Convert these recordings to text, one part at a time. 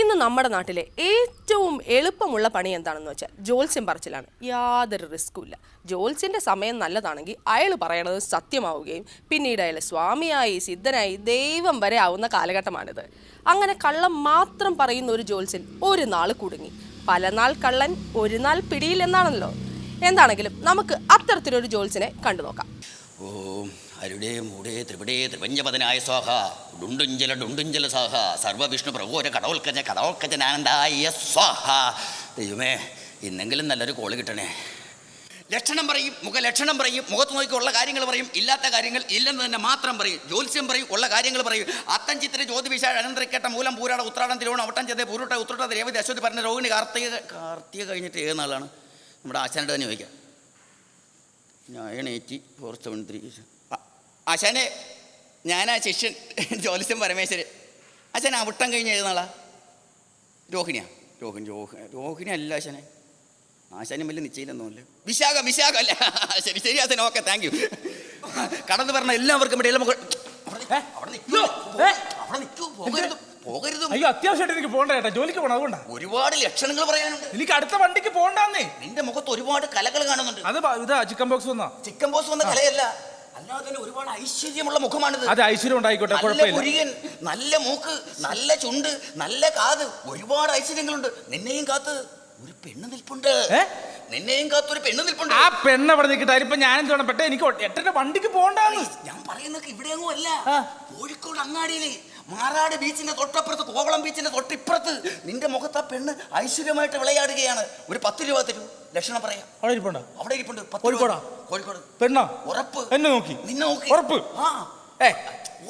ഇന്ന് നമ്മുടെ നാട്ടിലെ ഏറ്റവും എളുപ്പമുള്ള പണി എന്താണെന്ന് വെച്ചാൽ ജ്യോത്സ്യം പറച്ചിലാണ്. യാതൊരു റിസ്ക്കും ഇല്ല. ജ്യോത്സ്യൻ്റെ സമയം നല്ലതാണെങ്കിൽ അയാൾ പറയണത് സത്യമാവുകയും പിന്നീട് അയാൾ സ്വാമിയായി സിദ്ധനായി ദൈവം വരെ ആവുന്ന കാലഘട്ടമാണിത്. അങ്ങനെ കള്ളം മാത്രം പറയുന്ന ഒരു ജ്യോത്സ്യൻ ഒരു നാൾ കുടുങ്ങി. പല നാൾ കള്ളൻ ഒരു നാൾ പിടിയിൽ എന്നാണല്ലോ. എന്താണെങ്കിലും നമുക്ക് അത്തരത്തിലൊരു ജ്യോത്സ്യനെ കണ്ടു നോക്കാം. ഓം അരുടേ മൂടേ ത്രിപിടേ ത്രിപഞ്ചപദനായ സ്വാഹ ഡുണ്ടുഞ്ചല ഡുണ്ടുഞ്ചല സാഹ സർവവിഷ്ണു പ്രഭോര കടവൽക്കജനാനന്ദായ സ്വാഹ. ദൈവമേ, ഇന്നെങ്കിലും നല്ലൊരു കോള് കിട്ടണേ. ലക്ഷണം പറയും, മുഖലക്ഷണം പറയും, മുഖത്ത് നോക്കിയുള്ള കാര്യങ്ങൾ പറയും, ഇല്ലാത്ത കാര്യങ്ങൾ ഇല്ലെന്ന് തന്നെ മാത്രം പറയും. ജ്യോത്സ്യം പറയും, ഉള്ള കാര്യങ്ങൾ പറയും. അത്തം ചിത്ര ജ്യോതിവിശ അനന്തരക്കേട്ട മൂലം പൂരാട ഉത്രാടം തിരുവോണം അവട്ടം ചെയ്ത് പൂരുട്ട ഉത്രട്ട രേവതി അശ്വതി പറഞ്ഞ രോഹിണി കാർത്തിക കഴിഞ്ഞിട്ട് ഏത് നാളാണ്? നമ്മുടെ ആശാനോട് തന്നെ ചോദിക്കാം. ഞാൻ 8473. ആശാനെ, ഞാനാ ശിഷ്യൻ ജ്യോത്സ്യം പരമേശ്വരൻ. ആശാൻ അവിട്ടം കഴിഞ്ഞ് എഴുതുന്നാളാ? രോഹിണി അല്ല ആശാനെ. ആശാനും വലിയ നിശ്ചയിലൊന്നുമില്ല. വിശാഖ അല്ല. ശരി ശരി ആശാൻ, ഓക്കെ, താങ്ക് യു. കടന്നു പറഞ്ഞ എല്ലാവർക്കും പോകരുത്. അയ്യോ, അത്യാവശ്യമായിട്ട് എനിക്ക് പോകണ്ട ചേട്ടാ, ജോലിക്ക് പോകണം. അതുകൊണ്ടാ. ഒരുപാട് ലക്ഷണങ്ങൾ പറയാനുണ്ട്. എനിക്ക് അടുത്ത വണ്ടിക്ക് പോകണ്ടെന്നേ. നിന്റെ മുഖത്ത് ഒരുപാട് കലകൾ കാണുന്നുണ്ട്. അത് ഇതാ ചിക്കൻ ബോക്സ് വന്ന കലയല്ല, അല്ലാതെ തന്നെ ഒരുപാട് ഐശ്വര്യമുള്ള മുഖമാണിത്. അത് ഐശ്വര്യം ഉണ്ടായിക്കോട്ടെ, കുഴപ്പമില്ല. നല്ല മൂക്ക്, നല്ല ചുണ്ട്, നല്ല കാത്, ഒരുപാട് ഐശ്വര്യങ്ങളുണ്ട്. നിന്നെയും കാത്ത് ഒരു പെണ്ണ് നിൽപ്പുണ്ട്. ആ പെണ്ണ് അവിടെ നിൽക്കട്ടെ. അതിപ്പോ ഞാൻ എന്ത് വേണം? പെട്ടെ എനിക്ക് 8 വണ്ടിക്ക് പോകണ്ടാന്ന് ഞാൻ പറയുന്നത്. ഇവിടെയൊന്നും അല്ല, കോഴിക്കോട് അങ്ങാടിയില് മാറാട് ബീച്ചിന്റെ തൊട്ടപ്പുറത്ത്, കോവളം ബീച്ചിന്റെ തൊട്ടിപ്പുറത്ത് നിന്റെ മുഖത്ത് ആ പെണ്ണ് ഐശ്വര്യമായിട്ട് വിളയാടുകയാണ്. ഒരു 10 രൂപ തരൂ, ലക്ഷണം പറയാം. അവിടെ ഇരിപ്പുണ്ട്. കോഴിക്കോട് പെണ്ണോ? ഉറപ്പ്. എന്നെ നോക്കി? നിന്നെ നോക്കി. ഉറപ്പ്?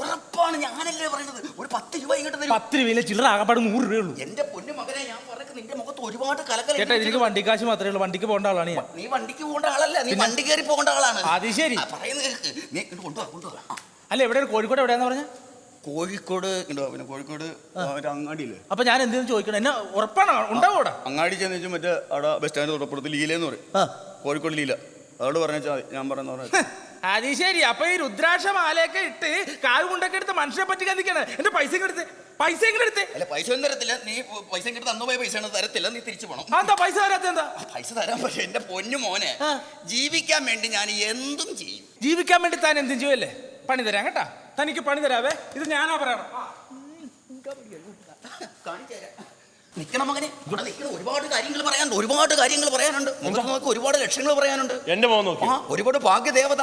ഉറപ്പാണ്, ഞാനല്ലേ പറയുന്നത്. ഒരു 10 രൂപ ഇങ്ങോട്ട് തരും. 10 രൂപയിലെ ചില്ലറ ആകപ്പാട് 100 രൂപയാണ്. എന്റെ പൊന്നു മകനെ, ഞാൻ പറയുന്നത് നിന്റെ മുഖത്ത് ഒരുപാട് കലകൾ. ചേട്ടാ, എനിക്ക് വണ്ടി കാശ് മാത്രമേ ഉള്ളൂ. വണ്ടിക്ക് പോകേണ്ട ആളാണ് ഞാൻ. നീ വണ്ടിക്ക് പോകേണ്ട ആളല്ല, നീ വണ്ടി കയറി പോകേണ്ട ആളാണ്. അത് ശരി. പറയുന്നത് നീ കൊണ്ടുപോകാ. അല്ല, എവിടെ? കോഴിക്കോട് എവിടെയാന്ന് പറഞ്ഞ? കോഴിക്കോട് അങ്ങാടിയില്ലേ? അപ്പൊ ഞാൻ എന്തെങ്കിലും ചോദിക്കണം, എന്നെ ഉറപ്പാണ് ഉണ്ടാവും അവിടെ? അങ്ങാടി ചെന്ന് വെച്ചാൽ മറ്റേ അവിടെ ബസ് സ്റ്റാൻഡ് തൊട്ടപ്പുറത്ത് ലീലെന്ന് പറയും. കോഴിക്കോട് ലീല. അതോട് പറഞ്ഞാൽ ഞാൻ പറഞ്ഞ. അത് ശരി. അപ്പൊ ഈ രുദ്രാക്ഷ മാലയൊക്കെ ഇട്ട് കാൽ കൊണ്ടൊക്കെ എടുത്ത് മനുഷ്യനെ പറ്റി കത്തിക്കാണ്. എന്റെ പൈസ എടുത്ത് അല്ല, പൈസ ഒന്നും തരത്തില്ല. നീ പൈസ എടുത്ത് അന്ന് പോയ പൈസ തരത്തില്ല, നീ തിരിച്ചു പോകണം. എന്താ പൈസ തരാത്ത? എന്താ പൈസ തരാൻ പറ്റും? എന്റെ പൊന്നു മോനെ, ജീവിക്കാൻ വേണ്ടി ഞാൻ എന്തും ചെയ്യും. ജീവിക്കാൻ വേണ്ടി താൻ എന്തും ചെയ്യല്ലേ? പണി തരാം കേട്ടാ. തനിക്ക് പണി തരാവേ. ഇത് ഞാനാ പറയണം. നിക്കണം മകനെ, ഇവിടെ നിൽക്കണം. ഒരുപാട് കാര്യങ്ങൾ പറയാനുണ്ട്. മുഖത്ത് നോക്കി ഒരുപാട് ലക്ഷങ്ങൾ പറയാനുണ്ട്. എന്റെ മുഖം നോക്കി ഒരുപാട്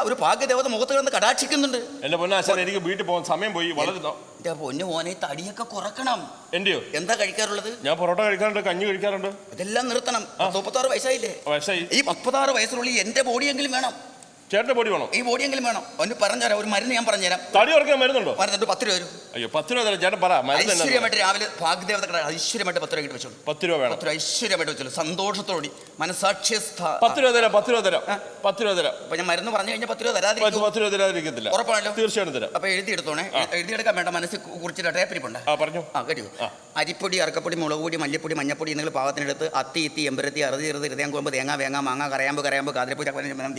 ഒരു ഭാഗ്യദേവത മുഖത്ത് കിടന്ന് കടാക്ഷിക്കുന്നുണ്ട്. എന്റെ പൊന്നാശാൻ, എനിക്ക് വീട്ടിൽ പോകാൻ സമയം പോയി. വളരെ എന്റെ പൊന്നു മോനെ, തടിയൊക്കെ കുറക്കണം. എന്റെയോ? എന്താ കഴിക്കാറുള്ളത്? ഞാൻ പൊറോട്ട കഴിക്കാറുണ്ട്, കഞ്ഞി കഴിക്കാറുണ്ട്. ഇതെല്ലാം നിർത്തണം. 36 വയസ്സായില്ലേ? ഈ 36 വയസ്സിനുള്ളിൽ എന്റെ ബോഡിയെങ്കിലും വേണം. ചേട്ടന്റെ ബോഡി വേണം? ഈ ബോഡിയെങ്കിലും വേണം. ഒന്ന് പറഞ്ഞുതരാം, ഒരു മരുന്ന് ഞാൻ പറഞ്ഞുതരാം. തടി കുറയ്ക്കാൻ മരുന്നുണ്ടോ? മരുന്നുണ്ട്. 10 രൂപ വരും. അയ്യോ, 10 രൂപ തരാം ചേട്ടൻ. പറ. ഐശ്വര്യമായിട്ട് രാവിലെ ഭാഗ്യദേവത ഐശ്വര്യമായിട്ട് 10 രൂപ കിട്ടി വെച്ചോളൂ. 10 രൂപ വേണം. 10 രൂപ ഐശ്വര്യമായിട്ട് വെച്ചോളൂ, സന്തോഷത്തോടെ, മനസാക്ഷ്യസ്ഥ. 10 രൂപ തരാം. 10 രൂപ തരാം. അപ്പൊ ഞാൻ മരുന്ന് പറഞ്ഞു കഴിഞ്ഞാൽ 10 രൂപ തരാതിരിക്കും? 10 രൂപ തരാതിരിക്കത്തില്ല. ഉറപ്പാണല്ലോ? തീർച്ചയായിട്ടും തരാം. അപ്പൊ എഴുതിയെടുത്തോണേ. എഴുതിയെടുക്കാൻ വേണ്ട, മനസ്സിൽ കുറിച്ചിട്ട് ടേപ്പരിപ്പുണ്ട്. പറഞ്ഞു. കേട്ടോ? അരിപ്പൊടി, അറക്കപ്പൊടി, മുളക് പൊടി, മല്ലിപ്പൊടി, മഞ്ഞപ്പൊടി നിങ്ങൾ പാകത്തിനെടുത്ത് അത്തി, എമ്പരത്തി, അറുതി, ഹൃദയംകൊമ്പ്, തേങ്ങ, വേങ്ങ, മാങ്ങ, കരയാമ്പ്, കാതിരപ്പൂരി,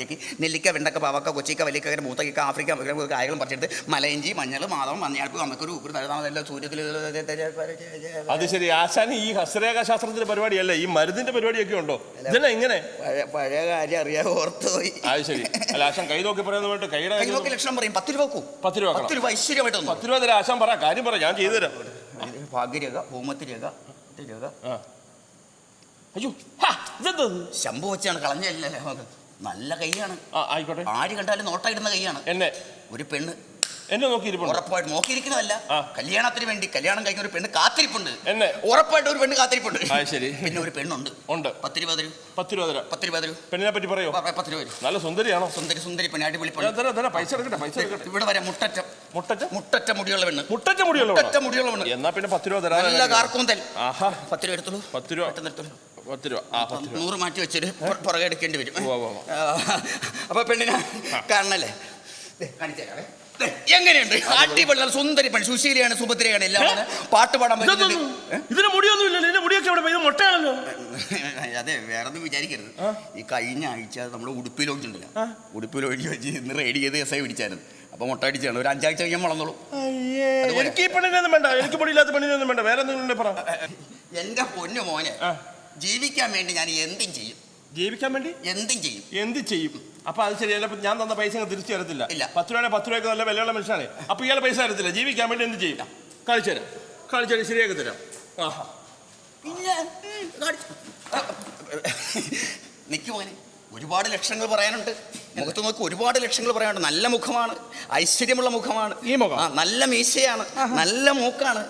തേക്കി, നെല്ലിക്ക, വെണ്ടക്ക, പാവക്ക, കൊച്ചിക്ക, വലിക്ക, മൂത്തക്ക, ആഫ്രിക്ക കായകളും പറിച്ചെടുത്ത് മലയിഞ്ചി, മഞ്ഞൾ, മാതളം, മഞ്ഞൾപ്പ്, അമ്മക്കൊരു ഉപ്പ് തഴുതാമതെല്ലാം സൂര്യത്തിൽ. അത് ശരി. ആശാൻ ഈ ഹസ്തരേഖ ശാസ്ത്രത്തിന്റെ പരിപാടിയല്ല, ഈ മരുന്നിന്റെ പരിപാടിയൊക്കെ ഉണ്ടോ? ഇതന്നെ ഇങ്ങനെ പഴയ കാര്യം അറിയാതെ ഓർത്തു പോയി. അത് ശരി. അല്ല, ആശാൻ കൈ നോക്കി പറയുന്നത് കൈ നോക്കി ലക്ഷണം പറയും. 10 രൂപ വെക്കൂ. 10 രൂപ. 10 രൂപ ഐശ്വര്യമായിട്ട് 10 രൂപ തരാം. ആശാൻ പറ, കാര്യം പറ, ഞാൻ ചെയ്തു തരാം. ഭാഗ്യരേഖ, ഭൂമത്തി രേഖ, അയ്യോ, ശംഭു വെച്ചാണ് കളഞ്ഞല്ലേ. നല്ല കൈയാണ്. ആയിക്കോട്ടെ. ആര് കണ്ടാലും നോട്ടയിടുന്ന കൈയാണ്. എന്നെ ഒരു പെണ്ണ് എന്നെ നോക്കിയിരിപ്പുണ്ട്. ഉറപ്പായിട്ട് നോക്കിയിരിക്കുന്നതല്ല, കല്യാണത്തിന് വേണ്ടി കല്യാണം കഴിഞ്ഞ ഒരു പെണ്ണ് കാത്തിരിപ്പുണ്ട്. എന്നെ ഉറപ്പായിട്ട് ഒരു പെണ്ണ് കാത്തിരിപ്പുണ്ട്. ശരി. പിന്നെ ഒരു പെണ്ണുണ്ട്. 10 രൂപ തരൂ. 10 രൂപ തരാം. 10 രൂപ തരൂ. പെണ്ണിനെ പറ്റി പറയോ? 10 രൂപ. നല്ല സുന്ദരിയാണോ? സുന്ദരി പെണ്ണ്, അടിപൊളി പെണ്ണ്. പൈസ എടുക്കട്ടെ. ഇവിടെ വരെ മുട്ടറ്റ മുടിയുള്ള പെണ്ണ്. മുട്ടറ്റ മുടിയുള്ള പെണ്ണ്. എന്നാ പിന്നെ 10 രൂപ തരാം. നല്ല കാർക്കൂന്തൽ. 10 രൂപ എടുത്തോളൂ. 10 രൂപ. 10 രൂപ. 100 മാറ്റി വെച്ചിട്ട് പുറകെ എടുക്കേണ്ടി വരും. അപ്പൊ പെണ്ണിനെ കാണണല്ലേ? കാണിച്ചേരാവേ. എങ്ങനെയുണ്ട്? അടിപൊളി സുന്ദരി പെണ്ണ്, സുശീലയാണ്, സുഭദ്രയാണ്, എല്ലാം പാട്ട് പാടാൻ പറ്റുന്നത്. ഇതിന് മുടിയൊന്നുമില്ലല്ലോ. മുടിയൊക്കെ മൊട്ടയാണല്ലോ. അതെ, വേറെ ഒന്നും വിചാരിക്കരുത്. ഈ കഴിഞ്ഞ ആഴ്ച നമ്മൾ ഉടുപ്പിൽ ഒഴിച്ചിട്ടുണ്ടല്ലോ, ഉടുപ്പിൽ ഒഴിച്ച് വെച്ച് ഇന്ന് റെഡി ചെയ്ത് എസ് ഐ പിടിച്ചായിരുന്നു. അപ്പൊ മുട്ട അടിച്ചാണ് ഒരു 5 ആഴ്ച കഴിയാൻ വളർന്നോളൂ. എനിക്ക് ഈ പണിയൊന്നും വേണ്ട, എനിക്ക് പൊടിയില്ലാത്ത പണിയൊന്നും വേണ്ട. വേറെ എന്തെങ്കിലും പറ. എന്റെ പൊന്നു മോനെ, ജീവിക്കാൻ വേണ്ടി ഞാൻ എന്തും ചെയ്യും. ജീവിക്കാൻ വേണ്ടി എന്തും ചെയ്യും. എന്ത് ചെയ്യും? അപ്പൊ അത് ശരി, ഞാൻ തന്ന പൈസ തിരിച്ചു തരത്തില്ല. ഇല്ല. 10 രൂപ 10 രൂപയ്ക്ക് നല്ല വിലയുള്ള മനുഷ്യനാണ്. അപ്പൊ ഇയാളെ പൈസ തരത്തില്ല. ജീവിക്കാൻ വേണ്ടി എന്ത് ചെയ്യും? കാണിച്ചു തരാം, ശരിയാക്കി തരാം. പിന്നെ നിക്ക് മോനെ, ഒരുപാട് ലക്ഷങ്ങൾ പറയാനുണ്ട്. മുഖത്ത് നോക്കി ഒരുപാട് ലക്ഷങ്ങൾ പറയാനുണ്ട്. നല്ല മുഖമാണ്, ഐശ്വര്യമുള്ള മുഖമാണ്. ഈ മുഖം നല്ല മീശയാണ്, നല്ല മൂക്കാണ്.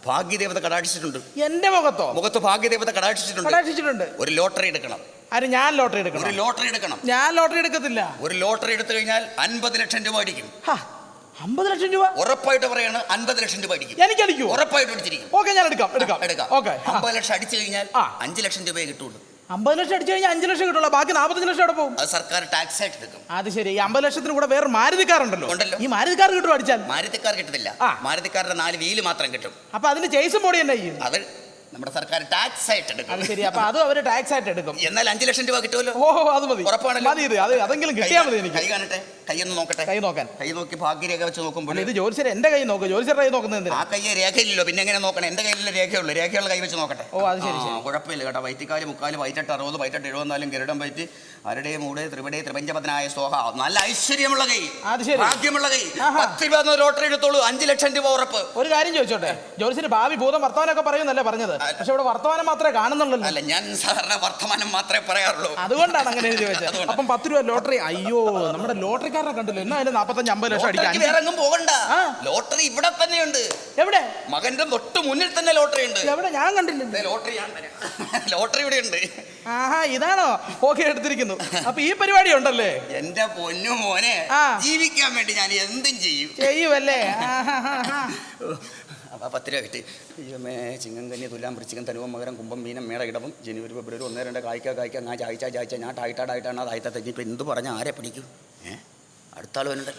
ഭാഗ്യദേവത കടാക്ഷിച്ചിട്ടുണ്ട്. എന്റെ മുഖത്ത് ഭാഗ്യദേവത കടാക്ഷിച്ചിട്ടുണ്ട്. ഒരു ലോട്ടറി എടുക്കണം. ആര്? ഞാൻ ലോട്ടറി എടുക്കണം? ഒരു ലോട്ടറി എടുക്കണം. ഞാൻ ലോട്ടറി എടുക്കത്തില്ല. ഒരു ലോട്ടറി എടുത്തു കഴിഞ്ഞാൽ 50 ലക്ഷം രൂപ അടിക്കും. 50 ലക്ഷം രൂപ? ഉറപ്പായിട്ട് പറയാണ്, 50 ലക്ഷം രൂപ അടിക്കും. എനിക്ക് അടിക്കൂ? ഉറപ്പായിട്ട് അടിച്ചിരിക്കും. ഓക്കെ, ഞാൻ എടുക്കാം. ഓക്കെ. 50 ലക്ഷം അടിച്ചു കഴിഞ്ഞാൽ 5 ലക്ഷം രൂപയെ കിട്ടുള്ളൂ. 50 ലക്ഷം അടിച്ചു കഴിഞ്ഞാൽ 5 ലക്ഷം കിട്ടുള്ളൂ. ബാക്കി 45 ലക്ഷം അവിടെ പോകും. അത് സർക്കാർ ടാക്സ് ആയിട്ട് എടുക്കും. അത് ശരി. ഈ 50 ലക്ഷത്തിന് കൂടെ വേറെ മാരുതിക്കാറുണ്ടല്ലോ. ഈ മാരുതിക്കാർ കിട്ടും അടിച്ചാൽ? മാരുതിക്കാർ കിട്ടത്തില്ല. മാരുതിക്കാരുടെ 4 വീല് മാത്രം കിട്ടും. അപ്പൊ അതിന് ചേസും ബോഡി തന്നെ ചെയ്യും? അത് നമ്മുടെ സർക്കാർ ടാക്സ് ആയിട്ട് എടുക്കും. അത് ശരി. അപ്പൊ അതും അവര് ടാക്സ് ആയിട്ട് എടുക്കും. എന്നാൽ 5 ലക്ഷം രൂപ കിട്ടുമല്ലോ. ഓഹോ, അത് മതി. ഉറപ്പാണല്ലോ. മതി. അതെങ്കിലും കിട്ടിയാൽ മതി എനിക്ക്. കൈ കാണട്ടെ, കൈയൊന്ന് നോക്കട്ടെ. കൈ നോക്കാൻ? കൈ നോക്കി ഭാഗ്യരേഖ വെച്ച് നോക്കുമ്പോൾ ഇത് ജോലിശേര എന്റെ കൈ നോക്ക്. ജോലിശേര കൈ നോക്കുന്നത് ആ കയ്യെ രേഖയില്ലല്ലോ, പിന്നെ എങ്ങനെ നോക്കണം? എന്റെ കയ്യിലെ രേഖയുള്ളൂ. രേഖയുള്ള കൈ വെച്ച് നോക്കട്ടെ. ഓ, അത് ശരി. കുഴപ്പമില്ല കേട്ടോ. വൈറ്റിക്കാല് 3/4, വൈറ്റെട്ട് 60, വൈറ്റെട്ട് 74, ഗരുഡം വൈറ്റ്, അരുടെ മൂട് ത്രിപടേ ത്രിപഞ്ചപതനായ സ്വാഹ. നല്ല ഐശ്വര്യമുള്ള കൈ, ഭാഗ്യമുള്ള കൈ. 10 രൂപ ലോട്ടറി എടുത്തോളൂ, 5 ലക്ഷം രൂപ ഉറപ്പ്. ഒരു കാര്യം ചോദിച്ചോട്ടെ, ജോലിശേര ഭാവി ഭൂതം വർത്തമാനമൊക്കെ പറയുന്നല്ലേ പറഞ്ഞത്? പക്ഷെ ഇവിടെ വർത്തമാനം മാത്രമേ കാണുന്നുള്ളൂ. അല്ല, ഞാൻ സാധാരണ വർത്തമാനം മാത്രമേ പറയാറുള്ളൂ. അതുകൊണ്ടാണ് അങ്ങനെ എഴുതി വെച്ചത്. അപ്പം 10 രൂപ ലോട്ടറി. അയ്യോ, നമ്മുടെ ലോട്ടറിക്കാരനെ കണ്ടില്ല. എന്നാ 45-50 ലക്ഷം അടിക്കാൻ വേറെ എങ്ങും പോകണ്ട. ലോട്ടറി ഇവിടെ തന്നെയുണ്ട്. എവിടെ? മകന്റെ തൊട്ട് മുന്നിൽ തന്നെ ലോട്ടറി ഉണ്ട്. എവിടെ? ഞാൻ കണ്ടില്ല. ലോട്ടറി ഇവിടെ ഉണ്ട്. ആഹാ, ഇതാണോ? ഓക്കെ, എടുത്തിരിക്കുന്നു. അപ്പൊ ഈ പരിപാടി ഉണ്ടല്ലേ? എന്റെ പൊന്നു മോനെ, ജീവിക്കാൻ വേണ്ടി ഞാൻ എന്തും ചെയ്യുമല്ലേ? അപ്പൊ 10 രൂപ കിട്ടി. അയ്യമ്മേ, ചിങ്ങം കന്നി തുലാം വൃശ്ചികം ധനുവം മകരം കുംഭം മീനം മേട ഇടവം ജനുവരി ഫെബ്രുവരി 1 2 കായ്ക്ക ഞാൻ ചായച്ച ഞാൻ ടായിട്ടാണ് അതായിട്ടാ. ഇപ്പൊ എന്ത് പറഞ്ഞാൽ ആരെ പിടിക്കും? അടുത്ത ആൾ വരുന്നുണ്ട്.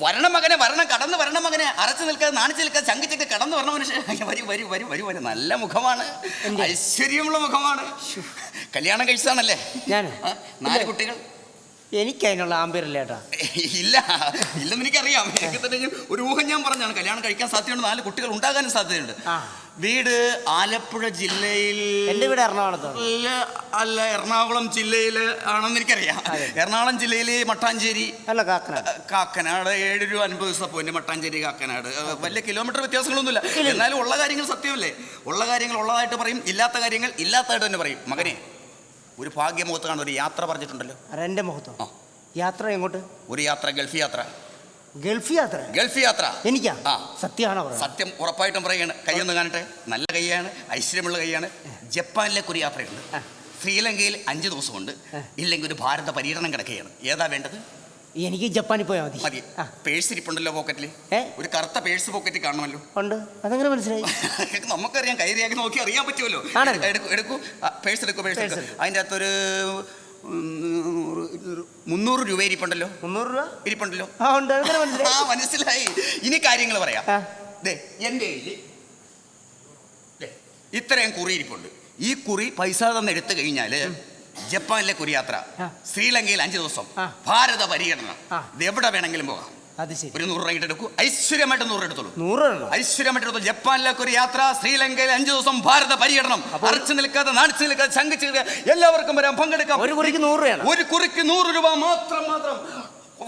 വരണം മകനെ, വരണം, കടന്ന് വരണം മകനെ. അറച്ചു നിൽക്കാതെ നാണിച്ചു നിൽക്കാതെ ചങ്കിച്ചൊക്കെ കടന്നു വരണം മനുഷ്യൻ. വരൂ. നല്ല മുഖമാണ്, ഐശ്വര്യമുള്ള മുഖമാണ്. കല്യാണം കഴിച്ചതാണല്ലേ? ഞാൻ 4 കുട്ടികൾ. എനിക്ക് അതിനുള്ള ആമ്പയറില്ല ഏട്ടാ. ഇല്ലെന്ന് എനിക്കറിയാം. എനിക്ക് തന്നെ ഒരു ഊഹം ഞാൻ പറഞ്ഞാണ്. കല്യാണം കഴിക്കാൻ സാധ്യതയുണ്ട്, 4 കുട്ടികൾ ഉണ്ടാകാനും സാധ്യതയുണ്ട്. വീട് ആലപ്പുഴ ജില്ലയിൽ. എന്റെ വീട് എറണാകുളത്ത്. അല്ല, എറണാകുളം ജില്ലയിൽ ആണെന്ന് എനിക്കറിയാം. എറണാകുളം ജില്ലയിൽ മട്ടാഞ്ചേരി. അല്ല, കാക്കനാട്. 7 രൂപ 50 പൈസ പോയിന്റ്. മട്ടാഞ്ചേരി കാക്കനാട്. വലിയ കിലോമീറ്റർ വ്യത്യാസങ്ങളൊന്നുമില്ല. എന്നാലും ഉള്ള കാര്യങ്ങൾ സത്യമല്ലേ? ഉള്ള കാര്യങ്ങൾ ഉള്ളതായിട്ട് പറയും, ഇല്ലാത്ത കാര്യങ്ങൾ ഇല്ലാത്തതായിട്ട് തന്നെ പറയും. മകനെ, ഒരു ഭാഗ്യമുഖത്ത് കാണുന്ന ഒരു യാത്ര പറഞ്ഞിട്ടുണ്ടല്ലോ. എന്റെ മുഖത്തോ? യാത്ര എങ്ങോട്ട്? ഒരു യാത്ര, ഗൾഫ് യാത്ര. ഗൾഫ് യാത്ര? എനിക്കാ? സത്യമാണോ? സത്യം ഉറപ്പായിട്ടും പറയുകയാണ്. കൈയൊന്ന് കാണട്ടെ. നല്ല കൈയാണ്, ഐശ്വര്യമുള്ള കൈയാണ്. ജപ്പാനിലേക്ക് ഒരു യാത്രയുണ്ട്. ശ്രീലങ്കയിൽ 5 ദിവസമുണ്ട്. ഇല്ലെങ്കിൽ ഒരു ഭാരത പര്യടനം കിടക്കുകയാണ്. ഏതാ വേണ്ടത്? എനിക്ക് ജപ്പാനിൽ പോയാൽ മതി. പേഴ്സ് ഇരിപ്പുണ്ടല്ലോ പോക്കറ്റിൽ. ഒരു കറുത്ത പേഴ്സ് പോക്കറ്റിൽ കാണുമല്ലോ. ഉണ്ട്. അതെങ്ങനെ മനസ്സിലായി? നമുക്കറിയാം, കൈരേഖ നോക്കി അറിയാൻ പറ്റുമല്ലോ. എടുക്കൂ, പേഴ്സ് എടുക്കൂ. അതിൻ്റെ അകത്തൊരു 300 രൂപ ഇരിപ്പുണ്ടല്ലോ. 300 രൂപ ഇരിപ്പുണ്ടല്ലോ. മനസ്സിലായി. ഇനി കാര്യങ്ങൾ പറയാം. എൻ്റെ കയ്യിൽ ഇത്രയും കുറി ഇരിപ്പുണ്ട്. ഈ കുറി പൈസ തന്നെ എടുത്തു കഴിഞ്ഞാല് ജപ്പാനിലേക്ക് ഒരു യാത്ര, ശ്രീലങ്കയിൽ 5 ദിവസം, ഭാരത പര്യടനം. ഇത് എവിടെ വേണമെങ്കിലും പോകാം. ഒരു 100 രൂപ എടുക്കൂ. ഐശ്വര്യമായിട്ട് 100 എടുത്തോളൂ. ഐശ്വര്യമായിട്ട് എടുത്തോളൂ. ജപ്പാനിലേക്ക് ഒരു യാത്ര, ശ്രീലങ്കയിൽ 5 ദിവസം, ഭാരത പര്യടനം. അറച്ചു നിൽക്കാതെ, നാണിച്ചു നിൽക്കാതെ, ശങ്കിച്ച് എല്ലാവർക്കും വരാം, പങ്കെടുക്കാം. ഒരു കുറിക്ക് 100 രൂപയാണ്. ഒരു കുറിക്ക് 100 രൂപ മാത്രം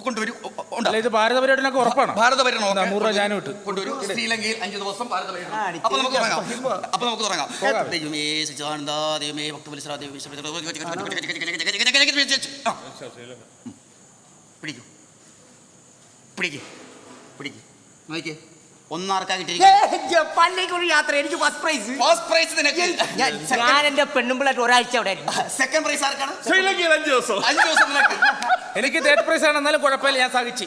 കൊണ്ടുവരും. ഇത് ഭാരത പര്യടനമൊക്കെ ഉറപ്പാണ്. ഭാരത പര്യടനം 100 രൂപ ഞാൻ വിട്ടു കൊണ്ടുവരും. ശ്രീലങ്കയിൽ 5 ദിവസം ഭാരത പര്യടനം. അപ്പൊ നമുക്ക് തുടങ്ങാം. ദൈവമേ സച്ചിദാനന്ദ, ദൈവമേ ഭക്തവത്സല, പിടിക്കൂ. ഒന്നാർക്കാ കിട്ടിയിരിക്കുന്നത് ജപ്പാനിലേക്ക് ഒരു യാത്ര. എനിക്ക് ഫസ്റ്റ് പ്രൈസ്. നിനക്ക്. ഞാൻ എന്റെ പെണ്ണുമ്പിളായിട്ട് ഒരാഴ്ച അവിടെ. സെക്കൻഡ് പ്രൈസ് ആർക്കാണ്? ശ്രീലങ്കയിൽ 5 ദിവസം. 5 ദിവസം നിനക്ക്. എനിക്ക് തേർഡ് പ്രൈസ് ആണ്. എന്നാലും കുഴപ്പമില്ല, ഞാൻ സഹിച്ചു.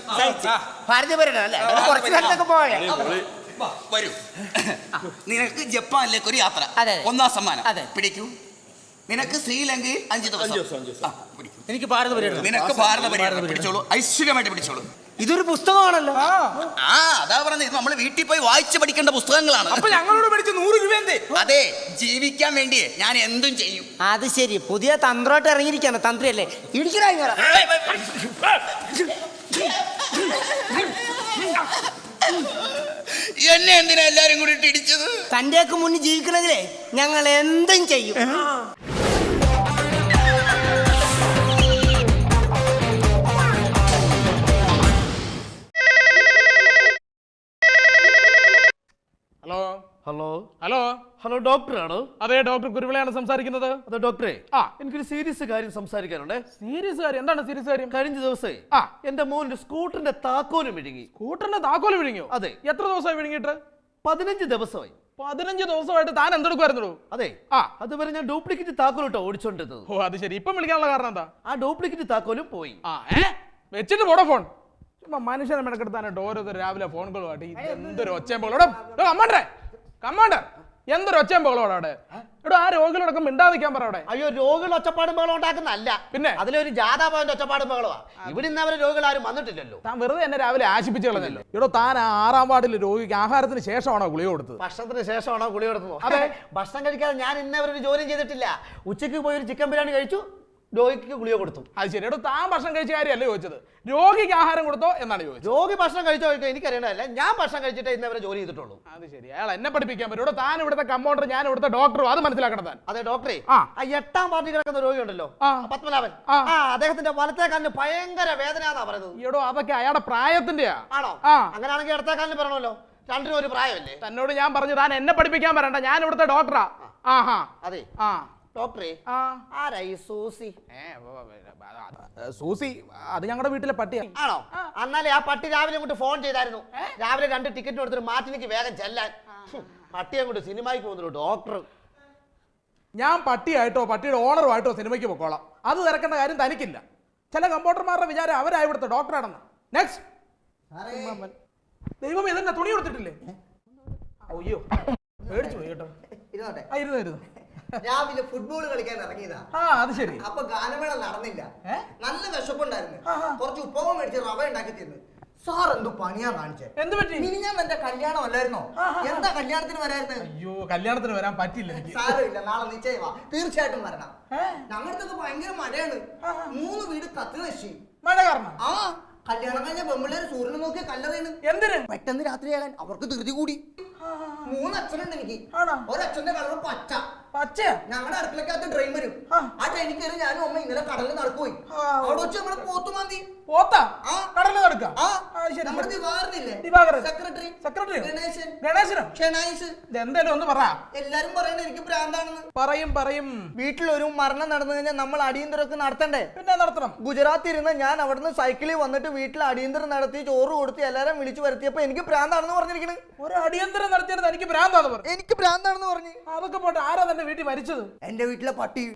ഭാരത പര്യടനം അല്ലേ? കുറച്ച് സ്ഥലത്തൊക്കെ പോയാ വരൂ. നിനക്ക് ജപ്പാനിലേക്ക് ഒരു യാത്ര, 1ാം സമ്മാനം. പിടിക്കൂ. നിനക്ക് ശ്രീലങ്കയിൽ 5 ദിവസം. എനിക്ക് ഭാരത പര്യടനം. നിനക്ക് ഭാരത പര്യടനം. പിടിച്ചോളൂ, ഐശ്വര്യമായിട്ട് പിടിച്ചോളൂ. ഇതൊരു പുസ്തകമാണല്ലോ. അതാ പറഞ്ഞത്. ഇത് നമ്മൾ വീട്ടിൽ പോയി വായിച്ച് പഠിക്കേണ്ട പുസ്തകങ്ങളാണ്. അപ്പൊ ഞങ്ങളോട് പഠിച്ച് 100 രൂപ എന്തേ? അതെ, ജീവിക്കാൻ വേണ്ടിയേ ഞാൻ എന്തും ചെയ്യും. അത് ശരി. പുതിയ തന്ത്രമായിട്ട് ഇറങ്ങിയിരിക്കാണ്. തന്ത്രിയല്ലേ? ഇടിക്കണ എന്നെ എന്തിനാ എല്ലാരും കൂടി ഇടിച്ചത്? തന്റെയൊക്കെ മുന്നിൽ ജീവിക്കണമെങ്കിലേ ഞങ്ങൾ എന്തും ചെയ്യും. ഹലോ ഹലോ ഹലോ ഹലോ ഡോക്ടറാണോ? അതെ, ഡോക്ടർ കുരുവിളയാണ് സംസാരിക്കുന്നത്. അതെ ഡോക്ടറെ, ആ. എനിക്കൊരു സീരിയസ് കാര്യം സംസാരിക്കാനുണ്ടേ. സീരിയസ് കാര്യം? എന്താണ് സീരിയസ് കാര്യം? കഴിഞ്ഞ ദിവസേ ആ. എന്റെ മോന്റെ സ്കൂട്ടറിന്റെ താക്കോല് വിഴുങ്ങി. കൂട്ടറിന്റെ താക്കോല് വിഴുങ്ങിയോ? അതെ. എത്ര ദിവസമായി വിഴുങ്ങിയിട്ട്? 15 ദിവസമായി. 15 ദിവസമായിട്ട് താൻ എന്തെടുക്കുമായിരുന്നു? അതെ. ആ. അതുവരെ ഞാൻ ഡ്യൂപ്ലിക്കേറ്റ് താക്കോലിട്ടോ ഓടിച്ചോണ്ടിരുന്നത്. ഓ, അത് ശരി. ഇപ്പം വിളിക്കാനുള്ള കാരണം എന്താ? ആ ഡ്യൂപ്ലിക്കേറ്റ് താക്കോലും പോയി. ആ, വെച്ചിട്ട് പോടോ ഫോൺ. ചുമ്മാ മനുഷ്യനെ മെനക്കെടുത്താനായിട്ട് ഓരോരുത്തർ രാവിലെ ഫോൺ കോളുമായിട്ട് എന്തൊരു ഒച്ചയും ബഹളോടെ. കമാൻഡർ എന്തൊരു ഒച്ചയും ബഹളോടെ അവിടെ. ഇവിടെ ആ രോഗികളോടൊക്കെ മിണ്ടാതിരിക്കാൻ പറ അവിടെ. അയ്യോ, രോഗികൾ ഒച്ചപ്പാടും ബഹളം ഉണ്ടാക്കുന്നല്ല, പിന്നെ അതിലൊരു ജാഥാപോയിന്റ് ഒച്ചപ്പാടും ബഹളമാ. ഇവിടെ ഇന്ന് അവരെ രോഗികൾ ആരും വന്നിട്ടില്ലല്ലോ. താൻ വെറുതെ എന്നെ രാവിലെ ആശിപ്പിച്ച് കളഞ്ഞല്ലോ. ഇവിടെ താൻ ആ 6-ാം വാർഡിൽ രോഗിക്ക് ആഹാരത്തിന് ശേഷമാണോ ഗുളിക കൊടുത്തത്? ഭക്ഷണത്തിന് ശേഷമാണോ ഗുളിക കൊടുത്തത്? അതെ. ഭക്ഷണം കഴിക്കാതെ ഞാൻ ഇന്നവരൊരു ജോലിയും ചെയ്തിട്ടില്ല. ഉച്ചയ്ക്ക് പോയി ഒരു ചിക്കൻ ബിരിയാണി കഴിച്ചു, രോഗിക്ക് ഗുളിക കൊടുത്തു. അത് ശരി. ഇവിടെ താൻ ഭക്ഷണം കഴിച്ച കാര്യമല്ലേ ചോദിച്ചത്, രോഗിക്ക് ആഹാരം കൊടുത്തോ എന്നാണ് ചോദിച്ചത്. രോഗി ഭക്ഷണം കഴിച്ചോ ചോദിക്കുക എനിക്കറിയണമല്ല. ഞാൻ ഭക്ഷണം കഴിച്ചിട്ടേ ഇന്നവരെ ജോലി ചെയ്തിട്ടുള്ളൂ. അത് ശരി. അയാൾ എന്നെ പഠിപ്പിക്കാൻ പറ്റും. ഇവിടെ താൻ ഇവിടുത്തെ കമ്പൗണ്ടർ, ഞാൻ ഇവിടുത്തെ ഡോക്ടറും, അത് മനസ്സിലാക്കണം താൻ. അതെ ഡോക്ടറെ, ആ. 8-ാം വാർഡിൽ കിടക്കുന്ന രോഗി ഉണ്ടല്ലോ, ആ. പത്മനാഭൻ, ആ. അദ്ദേഹത്തിന്റെ വലത്തെ കാലിന് ഭയങ്കര വേദനയാന്നാ പറയുന്നത്. ഈടോ അതൊക്കെ അയാളുടെ പ്രായത്തിന്റെയാ. ആണോ? ആ. അങ്ങനെയാണെങ്കിൽ ഇടത്തെ കാലിന് പറയണമല്ലോ, രണ്ടിനും ഒരു പ്രായമല്ലേ? തന്നോട് ഞാൻ പറഞ്ഞു താൻ എന്നെ പഠിപ്പിക്കാൻ പറയണ്ട, ഞാൻ ഇവിടുത്തെ ഡോക്ടറാ. ആഹാ. അതെ. ആ ഡോക്ടറെ, ആ. ആരായി സൂസി? സൂസി അത് ഞങ്ങളുടെ വീട്ടിലെ പട്ടിയാ. ആണോ? എന്നാലേ ആ പട്ടി രാവിലെ അങ്ങോട്ട് ഫോൺ ചെയ്തായിരുന്നു. രാവിലെ 2 ടിക്കറ്റ് കൊടുത്തിട്ട് മാറ്റിലേക്ക് വേഗം ചെല്ലാൻ. പട്ടി അങ്ങോട്ട് സിനിമയ്ക്ക് പോകുന്നു ഡോക്ടർ. ഞാൻ പട്ടിയായിട്ടോ പട്ടിയുടെ ഓണറുമായിട്ടോ സിനിമയ്ക്ക് പൊക്കോളാം. അത് തിരക്കേണ്ട കാര്യം തനിക്കില്ല. ചില കമ്പൗണ്ടർമാരുടെ വിചാരം അവരായി ഇവിടുത്തെ ഡോക്ടറാണെന്ന്. നെക്സ്റ്റ്. ദൈവം ഇതെന്നെ തുണി കൊടുത്തിട്ടില്ലേ? അയ്യോ, പേടിച്ചു പോയി കേട്ടോ. ഇരുന്നു. രാവിലെ ഫുട്ബോൾ കളിക്കാൻ ഇറങ്ങിയതാ. ആ, അത് ശരി. അപ്പൊ ഗാനമേള നടന്നില്ല. നല്ല വിശപ്പുണ്ടായിരുന്നു. കുറച്ച് ഉപ്പവും മേടിച്ച് റവ ഉണ്ടാക്കി തരുന്നു. സാർ എന്തോ പണിയാ കാണിച്ചേ. എന്ത് പറ്റി? മിനിഞ്ഞാൻ എന്റെ കല്യാണം അല്ലായിരുന്നോ? എന്താ കല്യാണത്തിന് വരായിരുന്നു? അയ്യോ, കല്യാണത്തിന് വരാൻ പറ്റില്ല എനിക്ക്. സാരമില്ല, നാളെ നിശ്ചയമാ, തീർച്ചയായിട്ടും വരണം. ഞങ്ങളുടെ ഭയങ്കര മഴയാണ്. 3 വീട് കത്തി നശി. മഴ കാരണം? ആ, കല്യാണം കഴിഞ്ഞ പെമ്പിള്ളേര് സൂര്യനെ നോക്കി കല്ലെറിയുന്നു. എന്തിന്? പെട്ടെന്ന് രാത്രിയാകാൻ അവർക്ക് ധൃതി കൂടി. 3 അച്ഛനുണ്ട് എനിക്ക്. ആണോ? ഒരച്ഛന്റെ കളർ പച്ച. പച്ചയാ? ഞങ്ങളുടെ അടുക്കളക്കകത്ത് ട്രെയിൻ വരും. ആ ട്രെയിനിൽ കയറി ഞാനും അമ്മ ഇന്നലെ കടലിൽ നടക്കുപോയി. അവിടെ വെച്ച് നമ്മളെ പോത്തുമാന്തി. പോത്താ? ആ. കടലിൽ നടക്കാം? നമ്മുടെ ദിവാകരനില്ലേ? ദിവാകരൻ. സെക്രട്ടറി. സെക്രട്ടറി? ഗണേശൻ. ഗണേശനോ? ഷെനൈസ്. എന്തേലും ഒന്ന് പറ. എല്ലാരും പറയുന്നത് എനിക്ക് ഭ്രാന്താണെന്ന്. പറയും. വീട്ടിലൊരു മരണം നടന്നു കഴിഞ്ഞാൽ നമ്മൾ അടിയന്തരമൊക്കെ നടത്തണ്ടേ? പിന്നെ നടത്തണം. ഗുജറാത്തിൽ ഇരുന്ന് ഞാൻ അവിടുന്ന് സൈക്കിളിൽ വന്നിട്ട് വീട്ടിൽ അടിയന്തരം നടത്തി ചോറ് കൊടുത്ത് എല്ലാരും വിളിച്ചു വരുത്തിയപ്പോ എനിക്ക് ഭ്രാന്താണെന്ന് പറഞ്ഞിരിക്കണ്. ഒരു അടിയന്തരം നടത്തിയത് എനിക്ക് ഭ്രാന്താന്ന് പറഞ്ഞു. എനിക്ക് ഭ്രാന്താണെന്ന് പറഞ്ഞു. അതൊക്കെ പോട്ടെ, ആരാ തന്റെ വീട്ടിൽ മരിച്ചത്? എന്റെ വീട്ടിലെ പട്ടി.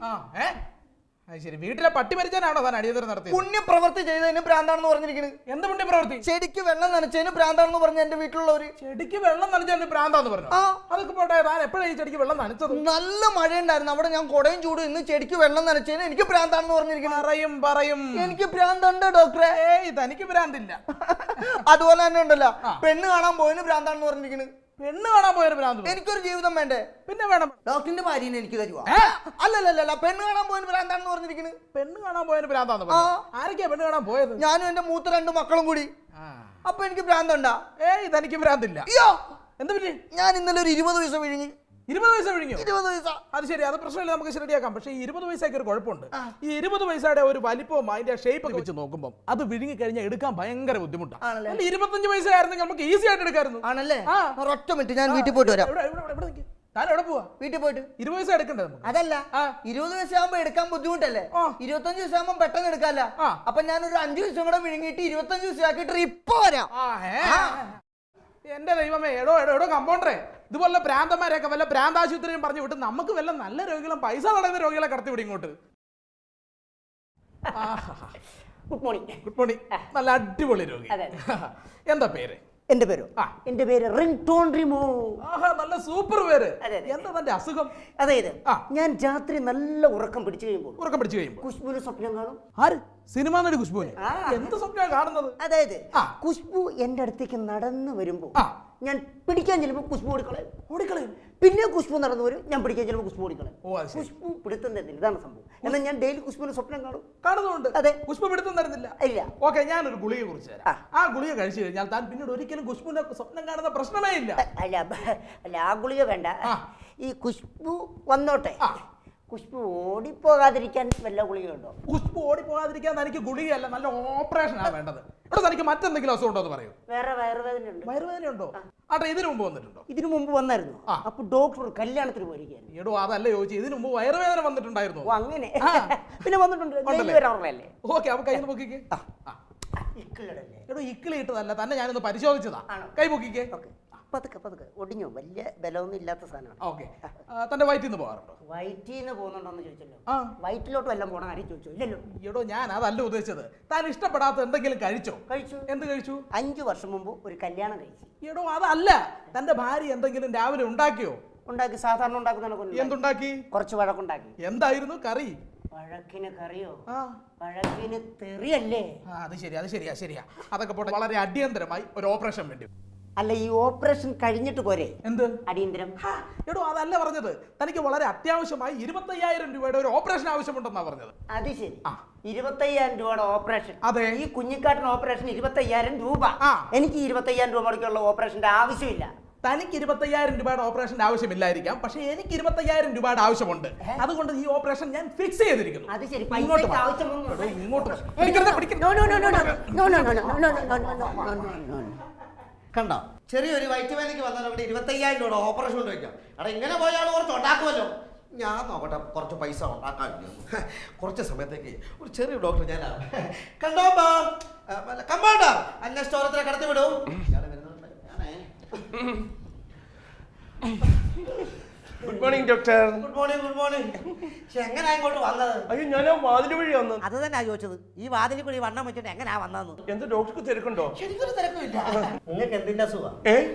അത് ശരി. വീട്ടിലെ പട്ടി മരിച്ചാനാണോ താൻ അടിയന്തരം നടത്തിയത്? പുണ്യപ്രവൃത്തി ചെയ്തതിന് ഭ്രാന്താണെന്ന് പറഞ്ഞിരിക്കണ്. എന്ത് പുണ്യപ്രവൃത്തി? ചെടിക്ക് വെള്ളം നനച്ചതിന് ഭ്രാന്താണെന്ന് പറഞ്ഞു എന്റെ വീട്ടിലുള്ളവര്. ചെടിക്ക് വെള്ളം നനച്ചാൽ ഭ്രാന്താന്ന് പറഞ്ഞു? അതൊക്കെ പോട്ടെ, താൻ എപ്പോഴാണ് ഈ ചെടിക്ക് വെള്ളം നനച്ചത്? നല്ല മഴ ഉണ്ടായിരുന്നു അവിടെ. ഞാൻ കൊടയും ചൂടും ഇന്ന് ചെടിക്ക് വെള്ളം നനച്ചതിന് എനിക്ക് ഭ്രാന്താണെന്ന് പറഞ്ഞിരിക്കണം. പറയും. എനിക്ക് ഭ്രാന്തുണ്ട് ഡോക്ടറെ. ഏയ്, തനിക്ക് ഭ്രാന്തില്ല. അതുപോലെ തന്നെ ഉണ്ടല്ലോ, പെണ്ണ് കാണാൻ പോയതിന് ഭ്രാന്താണെന്ന് പറഞ്ഞിരിക്കണ്. പെണ്ണ് കാണാൻ പോയൊരു ഭ്രാന്ത്? എനിക്കൊരു ജീവിതം വേണ്ടേ? പിന്നെ വേണം. ഡോക്ടറിന്റെ ഭാര്യനെ എനിക്ക് തരുവാ? അല്ലല്ല, പെണ്ണ് കാണാൻ പോയതിന് ഭ്രാന്താണെന്ന് പറഞ്ഞിരിക്കണ്. പെണ്ണ് കാണാൻ പോയതിന് ഭ്രാന്താന്ന് പറഞ്ഞു? ആരൊക്കെയാ പെണ്ണ് കാണാൻ പോയത്? ഞാനും എന്റെ മൂത്ത 2 മക്കളും കൂടി. അപ്പൊ എനിക്ക് ഭ്രാന്തുണ്ടാ? ഏയ്, തനിക്ക് ഭ്രാന്തില്ല. അയ്യോ, എന്ത് പറ്റി? ഞാൻ ഇന്നലെ ഒരു 20 പൈസ വിഴുങ്ങി. 20 പൈസ വിഴുങ്ങിയോ? 20 പൈസ. അത് ശരി, അത് പ്രശ്നമില്ല, നമുക്ക് ശരിയാക്കാം. പക്ഷേ ഈ 20 പൈസയ്ക്ക് ഒരു കുഴപ്പമുണ്ട്. ഈ 20 പൈസയുടെ ഒരു വലിപ്പവും അതിന്റെ ഷേപ്പ് ഒക്കെ വെച്ച് നോക്കുമ്പോൾ അത് വിഴുങ്ങി കഴിഞ്ഞാൽ എടുക്കാൻ ഭയങ്കര ബുദ്ധിമുട്ടാണ്. 25 പൈസ ആയിരുന്നെങ്കിൽ നമുക്ക് ഈസി ആയിട്ട് എടുക്കായിരുന്നു. ആണല്ലേ? ഒരൊറ്റ മിനിറ്റ്, ഞാൻ വീട്ടിൽ പോയിട്ട് വരാം. താൻ എവിടെ പോവാ? വീട്ടിൽ പോയിട്ട് 20 പൈസ എടുക്കണ്ടേ നമുക്ക്? അതല്ല, 20 പൈസ ആകുമ്പോ എടുക്കാൻ ബുദ്ധിമുട്ടല്ലേ? 25 പൈസ ആകുമ്പോ പെട്ടെന്ന് എടുക്കാല്ല. അപ്പൊ ഞാനൊരു 5 പൈസ കൂടെ വിഴുങ്ങിയിട്ട് 25 പൈസ ആക്കിയിട്ട് ഇപ്പൊ വരാം. എന്റെ ദൈവമേ, എടോ കമ്പൗണ്ടറെ, ഇതുപോലെ ഭ്രാന്തന്മാരെയൊക്കെ വല്ല ഭ്രാന്താശുപത്രിയും പറഞ്ഞു വിട്ട് നമുക്ക് വല്ല നല്ല രോഗികളും പൈസ കളയുന്ന രോഗികളെ കടത്തി വിടും ഇങ്ങോട്ട്. Good morning. Good morning. നല്ല അടിപൊളി രോഗി. എന്താ പേര്? എന്റെ പേര് റിംഗ് ടോൺ റിമോ. നല്ല സൂപ്പർ പേര്. എന്താ തന്റെ അസുഖം? അതായത് ഞാൻ രാത്രി നല്ല ഉറക്കം പിടിച്ചു കഴിയുമ്പോൾ ഖുശ്ബുവിന് സ്വപ്നം കാണും. ആര്? സിനിമ നടി ഖുശ്ബുവിന്? എന്ത് സ്വപ്നമാണ് കാണുന്നത്? അതായത് ഖുശ്ബു എന്റെ അടുത്തേക്ക് നടന്നു വരുമ്പോ ഞാൻ പിടിക്കാൻ ചെല്ലുമ്പോ ഖുശ്ബു ഓടിക്കളയും. പിന്നെ കുഷ്ബു നടന്നു വരും, ഞാൻ പിടിക്കാൻ ചിലപ്പോൾ കുഷ്ബു ഓടിക്കളെ. ഓ, അത് ശരി. കുഷ്ബു പിടുത്തം തരുന്നില്ല, ഇതാണ് സംഭവം. എന്നാൽ ഞാൻ ഡെയിലി കുഷ്ബുവിന് സ്വപ്നം കാണും. കാണുന്നുണ്ട്. അതെ. കുഷ്ബു പിടുത്തം തരുന്നില്ല. ഇല്ല. ഓക്കെ, ഞാനൊരു ഗുളിക കുറിച്ച് തരാം. ആ ഗുളിക കഴിച്ചു കഴിഞ്ഞാൽ താൻ പിന്നീട് ഒരിക്കലും കുഷ്ബുവിനെ സ്വപ്നം കാണുന്ന പ്രശ്നമേ ഇല്ല. അല്ല ആ ഗുളിക വേണ്ട. ഈ കുഷ്ബു വന്നോട്ടെ. കുഷ്ബു ഓടിപ്പോകാതിരിക്കാൻ വല്ല ഗുളികയുണ്ടോ? കുഷ്ബു ഓടിപ്പോകാതിരിക്കാൻ തനിക്ക് ഗുളികയല്ല, നല്ല ഓപ്പറേഷനാണ് വേണ്ടത്. ഇവിടെ തനിക്ക് മറ്റെന്തെങ്കിലും അസുഖം ഉണ്ടോ എന്ന് പറയൂ. വേറെ വയറുവേദന ഉണ്ട്. വയറുവേദന ഉണ്ടോ? ആട്ടെ, ഇതിനു മുമ്പ് വന്നിട്ടുണ്ടോ? ഇതിനു മുമ്പ് വന്നായിരുന്നു. അപ്പൊ ഡോക്ടർ കല്യാണത്തിന് പോയിരിക്കുകയായിരുന്നു. എടോ അതല്ല ചോദിച്ചു, ഇതിനു മുമ്പ് വയറുവേദന വന്നിട്ടുണ്ടായിരുന്നു. ഓ അങ്ങനെ. പിന്നെ വന്നിട്ടുണ്ട്. വരാറുള്ളല്ലേ? ഓക്കെ, അപ്പൊ കൈ പൊക്കിക്കേ. എടോ ഇക്കിളി ഇട്ടതല്ല, തന്നെ ഞാനൊന്ന് പരിശോധിച്ചതാ. കൈ പൊക്കിക്കേ. പതുക്കെ പതുക്കെ ഒടിഞ്ഞോ, വലിയ ബലമൊന്നും ഇല്ലാത്ത സാധനമാണ്. ഓക്കെ, തന്റെ വയറ്റിൽ നിന്ന് പോകാറുണ്ടോ? വയറ്റിൽ നിന്ന് പോകുന്നുണ്ടോന്ന് ചോദിച്ചല്ലോ. വയറ്റിലോട്ട് വല്ലതും പോണ കാര്യം ചോദിച്ചോ? ഇല്ലല്ലോ. എടോ ഞാൻ അതല്ല ഉദ്ദേശിച്ചത്, താൻ ഇഷ്ടപ്പെടാത്ത എന്തെങ്കിലും കഴിച്ചോ? കഴിച്ചു. എന്ത് കഴിച്ചു? 5 വർഷം മുമ്പ് ഒരു കല്യാണം കഴിച്ചു. എടോ അതല്ല, തന്റെ ഭാര്യ എന്തെങ്കിലും രാവിലെ ഉണ്ടാക്കിയോ? ഉണ്ടാക്കി, സാധാരണ ഉണ്ടാക്കുന്ന. എന്തുണ്ടാക്കി? കുറച്ച് വഴക്കുണ്ടാക്കി. എന്തായിരുന്നു കറി? വഴക്കിന് കറിയോ? വഴക്കിന് തെറിയല്ലേ? അത് ശരിയാ. അതൊക്കെ പോട്ടെ, വളരെ അടിയന്തരമായി ഒരു ഓപ്പറേഷൻ വേണ്ടി. അല്ല, ഈ ഓപ്പറേഷൻ കഴിഞ്ഞിട്ട് പോരെ? എന്ത് അടിയന്തരം? എടോ അതല്ല പറഞ്ഞത്, തനിക്ക് വളരെ അത്യാവശ്യമായി 25,000 രൂപയുടെ ഒരു ഓപ്പറേഷൻ ആവശ്യമുണ്ടെന്നാ പറഞ്ഞത്. അത് ശരി, 25,000 രൂപയുടെ ഓപ്പറേഷൻ. അതെ. ഈ കുഞ്ഞിക്കാട്ടിന് ഓപ്പറേഷൻ 25,000 രൂപ. എനിക്ക് 25,000 രൂപ മുടക്കുള്ള ഓപ്പറേഷന്റെ ആവശ്യമില്ല. തനിക്ക് 25,000 രൂപയുടെ ഓപ്പറേഷന്റെ ആവശ്യമില്ലായിരിക്കാം, പക്ഷെ എനിക്ക് 25,000 രൂപയുടെ ആവശ്യമുണ്ട്. അതുകൊണ്ട് ഈ ഓപ്പറേഷൻ ഞാൻ ഫിക്സ് ചെയ്തിരിക്കുന്നു. അത് ശരി, ഇങ്ങോട്ട് വാ. കണ്ടോ, ചെറിയൊരു വയറ്റുവേദനയ്ക്ക് വന്നാൽ അവിടെ 25,000 രൂപ ഓപ്പറേഷൻ കൊണ്ട് വയ്ക്കാം. അവിടെ ഇങ്ങനെ പോയാൽ കുറച്ച് ഉണ്ടാക്കുമല്ലോ. ഞാൻ നോക്കട്ടെ, കുറച്ച് പൈസ ഉണ്ടാക്കാൻ കുറച്ച് സമയത്തേക്ക് ഒരു ചെറിയ ഡോക്ടർ ഞാനാണ്. കണ്ടോ കമ്പാണ്ടർ, അന്ന സ്റ്റോറത്തിലെ കടത്തി വിടും. Good morning doctor. Good morning. പക്ഷെ എങ്ങനെയാ ഇങ്ങോട്ട് വന്നത്? അയ്യോ, ഞാൻ വാതിൽ വഴി വന്നത്. അത് തന്നെ ചോദിച്ചത്, ഈ വാതിലിൽ കൂടി വണ്ണം വെച്ചിട്ട് എങ്ങനെയാ വന്നതെന്ന്. എന്താ ഡോക്ടർക്ക് തിരക്കുണ്ടോ? എനിക്കൊരു തിരക്കില്ല. നിങ്ങൾക്ക് എന്തിന്റെ അസുഖം?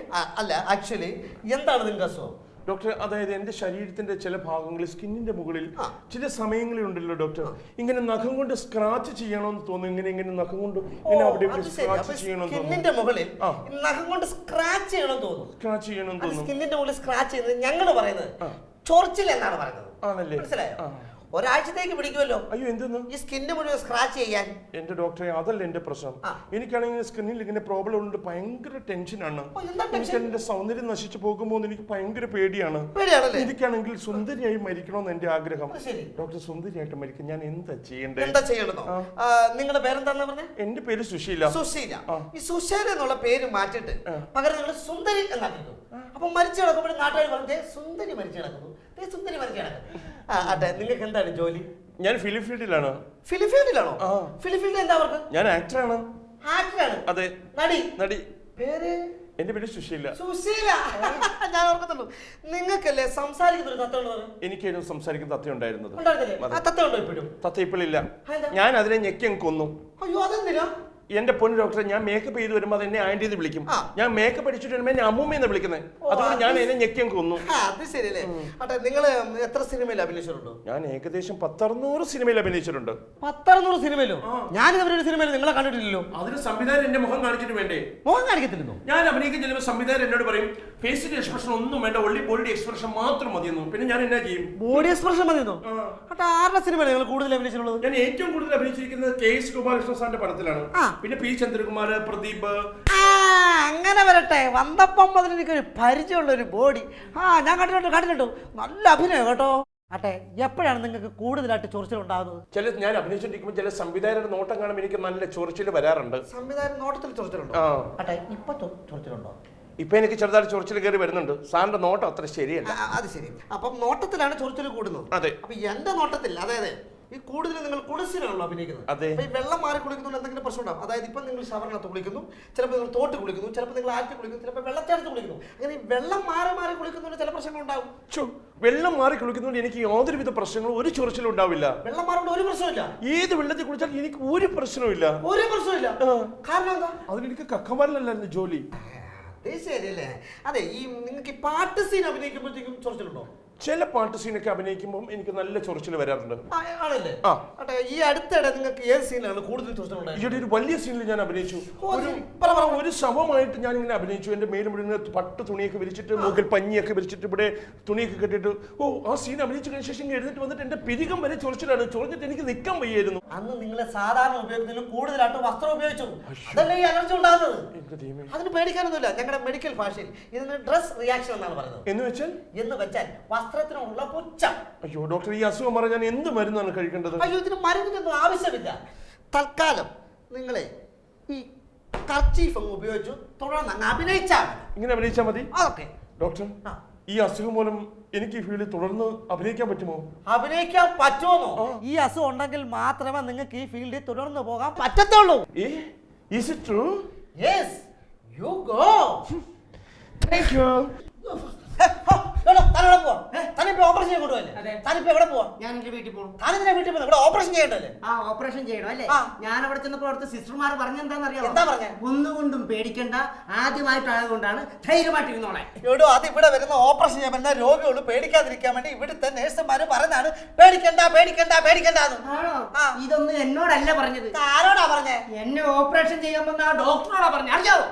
അല്ല, ആക്ച്വലി എന്താണ് നിങ്ങളുടെ അസുഖം? ഡോക്ടർ, അതായത് എന്റെ ശരീരത്തിന്റെ ചില ഭാഗങ്ങളിൽ സ്കിന്നിന്റെ മുകളിൽ ചില സമയങ്ങളിൽ ഉണ്ടല്ലോ ഡോക്ടർ, ഇങ്ങനെ നഖം കൊണ്ട് സ്ക്രാച്ച് ചെയ്യണമെന്ന് തോന്നുന്നു. ഇങ്ങനെ നഖം കൊണ്ട് അവിടെ സ്ക്രാച്ച് ചെയ്യണമെന്ന് തോന്നുന്നു. സ്കിന്നിന്റെ മുകളിൽ നഖം കൊണ്ട് സ്ക്രാച്ച് ചെയ്യണമെന്ന് തോന്നുന്നു. സ്ക്രാച്ച് ചെയ്യണമെന്ന് തോന്നുന്നു. സ്കിന്നിന്റെ മുകളിൽ സ്ക്രാച്ച് ചെയ്യുന്നത് ഞങ്ങൾ പറയുന്നത് ചൊറിച്ചിൽ എന്നാണ് പറയുന്നത്. ആണല്ലേ? മനസ്സിലായോ? ഒരാഴ്ചത്തേക്ക് പിടിക്കുമല്ലോ. അയ്യോ, എന്തെന്ന്? ഈ സ്കിന്ന് മുഴുവൻ സ്ക്രാച്ച് ചെയ്യാൻ. എന്റെ ഡോക്ടറെ, അതല്ല എന്റെ പ്രശ്നം. എനിക്കാണെങ്കിൽ സ്കിന്നിൽ ഇങ്ങനെ പ്രോബ്ലം ഉണ്ട്, ഭയങ്കര ടെൻഷനാണ്. എനിക്ക് എന്റെ സൗന്ദര്യം നശിച്ചു പോകുമ്പോൾ എനിക്ക് ഭയങ്കര പേടിയാണ്. എനിക്കാണെങ്കിൽ സുന്ദരിയായി മരിക്കണമെന്ന് എന്റെ ആഗ്രഹം. ഡോക്ടർ, സുന്ദരിയായിട്ട് മരിക്കാൻ ഞാൻ എന്താ ചെയ്യേണ്ടത്? എന്താ ചെയ്യണമെന്നോ? നിങ്ങളുടെ പേരെന്താന്ന് പറഞ്ഞേ? എന്റെ പേര് സുശീല. സുശീല. ഈ സുശീല എന്നുള്ള പേര് മാറ്റിട്ട് പകരം നിങ്ങൾ സുന്ദരി എന്നാക്കിട്ടു. അപ്പൊ മരിച്ചു കിടക്കുമ്പോൾ നാട്ടുകാർ പറഞ്ഞേ സുന്ദരി മരിച്ചു കിടക്കുന്നു, സുന്ദരി മരിച്ചു കിടക്കുന്നു. അതെ, നിങ്ങൾക്ക് എന്താണ് ജോലി? ഞാൻ ഫിലിം ഫീൽഡിലാണ്. ഫിലിം ഫീൽഡിലാണോ? ഫിലിം ഫീൽഡിൽ എന്താ അവർക്ക്? ഞാൻ ആക്ടറാണ്. ആക്ടറാണ്? അതെ. നടി. പേര്? എന്റെ പേര് സുശീല. സുശീല. ഞാൻ ഓർക്കുന്നുള്ളൂ. നിങ്ങൾക്കല്ലേ സംസാരിക്കുന്ന ഒരു തത്തയുള്ളത്? എനിക്കായിരുന്നു സംസാരിക്കുന്ന തത്ത ഉണ്ടായിരുന്നത്. തത്ത ഉണ്ടോ ഇപ്പോഴും? തത്ത ഇപ്പോഴില്ല. ഞാൻ അതിനെ ഞെക്കി കൊന്നു. അയ്യോ, അതെന്തിനാ? എന്റെ പൊന്നു ഡോക്ടറെ, ഞാൻ മേക്കപ്പ് ചെയ്ത് വരുമ്പോൾ അത് എന്നെ ആന്റി എന്ന് വിളിക്കും. ഞാൻ മേക്കപ്പ് അടിച്ചിട്ട് വരുമ്പോൾ എന്നെ അമ്മൂമ്മയെന്ന് വിളിക്കുന്നത്. അതുകൊണ്ട് ഞാൻ എന്നെ ഞെക്കിയും കൊന്നു. അത് ശരിയല്ലേ? അട്ടെ, നിങ്ങൾ എത്ര സിനിമയിൽ അഭിനയിച്ചിട്ടുണ്ടോ? ഞാൻ ഏകദേശം 10-600 സിനിമയിൽ അഭിനയിച്ചിട്ടുണ്ട്. 10-600 സിനിമയിലോ? ഞാൻ ഇവരുടെ സിനിമയിൽ നിങ്ങളെ കണ്ടിട്ടില്ലല്ലോ. അതിന് സംവിധാനം എന്റെ മുഖം കാണിച്ചിട്ട് വേണ്ടേ? മുഖം കാണിക്കത്തില്ലെന്നോ? ഞാൻ അഭിനയിക്കാൻ ചെല്ലുമ്പോൾ സംവിധാനം എന്നോട് പറയും ഫേസിന്റെ എക്സ്പ്രഷൻ ഒന്നും വേണ്ട, ഒള്ളി ബോഡി എക്സ്പ്രഷൻ മാത്രം മതിയെന്നു. പിന്നെ ഞാൻ എന്നാ ചെയ്യും? Body expression മതിയെന്നോ? അട്ടെ, ആരുടെ സിനിമയിൽ നിങ്ങൾ കൂടുതൽ അഭിനയിച്ചിട്ടുള്ളത്? ഞാൻ ഏറ്റവും കൂടുതൽ അഭിനയിച്ചിരിക്കുന്നത് KS ഗോപാലകൃഷ്ണ സാറിന്റെ പടത്തിലാണ്. പിന്നെ P ചന്ദ്രകുമാർ, പ്രദീപ്. അങ്ങനെ വരട്ടെ. വന്നപ്പം മുതൽ എനിക്കൊരു പരിചയമുള്ള ഒരു ബോഡി. ഞാൻ കണ്ടിട്ടുണ്ട്. നല്ല അഭിനയം കേട്ടോ. അട്ടെ, എപ്പോഴാണ് നിങ്ങൾക്ക് കൂടുതലായിട്ട് ചൊറിച്ചിലുണ്ടാകുന്നത്? ഞാൻ അഭിനയിച്ചിരിക്കുമ്പോൾ ചില സംവിധായകരുടെ നോട്ടം കാണുമ്പോൾ എനിക്ക് നല്ല ചൊറിച്ചിൽ വരാറുണ്ട്. സംവിധായകൻ നോട്ടത്തിൽ ചൊറിച്ചിലുണ്ടോ? അട്ടെ, ഇപ്പൊ ചൊറിച്ചിലുണ്ടോ? ഇപ്പൊ എനിക്ക് ചെറുതായിട്ട് ചൊറിച്ചിൽ കയറി വരുന്നുണ്ട്. സാറിന്റെ നോട്ടം അത്ര ശരിയല്ല. അത് ശരി. അപ്പം നോട്ടത്തിലാണ് ചൊറിച്ചിൽ കൂടുന്നത്. അതെ. അപ്പൊ എന്റെ നോട്ടത്തിൽ, അതായത് ഈ കൂടുതൽ നിങ്ങൾ കുളിസിലാണല്ലോ അഭിനയിക്കുന്നത്. അതെ. ഈ വെള്ളം മാറി കുളിക്കുന്നതുകൊണ്ട് എന്തെങ്കിലും പ്രശ്നം ഉണ്ടാവും. അതായത് ഇപ്പൊ നിങ്ങൾ ഷവറിനകത്ത് കുളിക്കുന്നു, ചിലപ്പോൾ നിങ്ങൾ തോട്ട് കുളിക്കുന്നു, ചിലപ്പോൾ നിങ്ങൾ ആറ്റി കുളിക്കുന്നു, ചിലപ്പോൾ വെള്ളച്ചാട്ടത്ത് കുളിക്കുന്നു. അങ്ങനെ ഈ വെള്ളം മാറി കുളിക്കുന്നതുകൊണ്ട് ചില പ്രശ്നങ്ങൾ ഉണ്ടാവും. വെള്ളം മാറി കുളിക്കുന്നതുകൊണ്ട് എനിക്ക് യാതൊരുവിധ പ്രശ്നങ്ങളും ഒരു ചൊറിച്ചിലും ഉണ്ടാവില്ല. വെള്ളം മാറുകൊണ്ട് ഒരു പ്രശ്നമില്ല. ഏത് വെള്ളത്തിൽ കുളിച്ചാൽ എനിക്ക് ഒരു പ്രശ്നമില്ല. ഒരു പ്രശ്നമില്ല. കാരണം എന്താ? അതിനെനിക്ക് കക്കമാരിലല്ലായിരുന്നു ജോലി. ശരിയല്ലേ? അതെ, ഈ നിങ്ങൾക്ക് ഈ പാട്ട് സീൻ അഭിനയിക്കുമ്പോഴത്തേക്കും ചൊറിച്ചിലുണ്ടോ? ചില പാട്ട് സീനൊക്കെ അഭിനയിക്കുമ്പോൾ എനിക്ക് നല്ല ചൊറിച്ചിൽ വരാറുണ്ട്. ആണല്ലേ? ആ. അട്ടെ, ഈ അടുത്തിടെ നിങ്ങൾക്ക് ഏത് സീനാണ് കൂടുതൽ ചൊറിച്ചിലുണ്ടായത്? ഈയിടെ ഒരു വലിയ സീനിൽ ഞാൻ അഭിനയിച്ചു. ഒരു ശവമായിട്ട് ഞാൻ ഇങ്ങനെ അഭിനയിച്ചു. എന്റെ മേലും ഇവിടെ പട്ട് തുണിയൊക്കെ വിരിച്ചിട്ട് മൂക്കിൽ പഞ്ഞിയൊക്കെ വിരിച്ചിട്ട് ഇവിടെ തുണിയൊക്കെ കെട്ടിട്ട് ആ സീൻ അഭിനയിച്ചു കഴിഞ്ഞ ശേഷം എഴുന്നിട്ട് വന്നിട്ട് എന്റെ പിരികം വരെ ചൊറിച്ചിലാണ്. ചൊറിഞ്ഞിട്ട് എനിക്ക് നിൽക്കാൻ വയ്യായിരുന്നു. അന്ന് നിങ്ങളെ സാധാരണ ഉപയോഗത്തിലും കൂടുതലായിട്ട് വസ്ത്രം ഉപയോഗിച്ചു. അതല്ലേ ഈ അലർജി ഉണ്ടാകുന്നത്? അതിന് പേടിക്കാനൊന്നുമില്ല. ഞങ്ങളുടെ മെഡിക്കൽ ഭാഷയിൽ ഇതിന് ഡ്രസ് റിയാക്ഷൻ എന്നാണ് പറയുന്നത്. എന്ന് വെച്ചാൽ വസ്ത്രത്തിനുള്ള പുച്ഛം. അയ്യോ ഡോക്ടർ, ഈ അസുഖം പറഞ്ഞാൽ ഞാൻ എന്ത് മരുന്നാണ് കഴിക്കേണ്ടത്? അയ്യോ, ഇതിന് മരുന്നിനൊന്നും ആവശ്യമില്ല. തൽക്കാലം നിങ്ങളെ ഈ കർച്ചീഫ് അങ്ങ് ഉപയോഗിച്ചു തുടർന്ന് അങ്ങ് അഭിനയിച്ചാൽ മതി. ഇങ്ങനെ അഭിനയിച്ചാൽ മതി? അതൊക്കെ ഡോക്ടർ, ഈ അസുഖം മൂലം എനിക്ക് ഈ ഫീൽഡിൽ തുടർന്ന് അഭിനയിക്കാൻ പറ്റുമോ? അഭിനയിക്കാൻ പറ്റുമോ? ഈ അസുഖം ഉണ്ടെങ്കിൽ മാത്രമേ നിങ്ങൾക്ക് ഈ ഫീൽഡിൽ തുടർന്ന് പോകാൻ പറ്റത്തുള്ളൂ. Is it true? Yes, you go. Thank you. Operation കൊണ്ടുപോയല്ലേ? താനിപ്പോ എവിടെ പോവാ? ഞാൻ എന്റെ വീട്ടിൽ പോകണം. താനെന്തിനാ വീട്ടിൽ പോകുന്നത്? ഇവിടെ ഓപ്പറേഷൻ ചെയ്യണ്ടല്ലേ? ഓപ്പറേഷൻ ചെയ്യണം അല്ലേ? ആ. ഞാൻ അവിടെ ചെന്നപ്പോൾ അവിടുത്തെ സിസ്റ്റർമാർ പറഞ്ഞെന്താണെന്നറിയാമോ? എന്താ പറഞ്ഞേ? ഒന്നുകൊണ്ടും പേടിക്കണ്ട, ആദ്യമായിട്ടായതുകൊണ്ടാണ് ധൈര്യമായിട്ടിരുന്നോളെ. എവിടോ, അത് ഇവിടെ വരുന്ന ഓപ്പറേഷൻ ചെയ്യാൻ പറ്റുന്ന രോഗികൾ പേടിക്കാതിരിക്കാൻ വേണ്ടി ഇവിടുത്തെ നേഴ്സുമാര് പറഞ്ഞാണ് പേടിക്കണ്ട പേടിക്കണ്ട പേടിക്കണ്ടെന്ന്. ആണോ? ആ. ഇതൊന്നും എന്നോടല്ല പറഞ്ഞത്. ആരോടാ പറഞ്ഞേ? എന്നെ ഓപ്പറേഷൻ ചെയ്യാൻ വന്ന ആ ഡോക്ടറോടാ പറഞ്ഞത്. അറിയാവോ?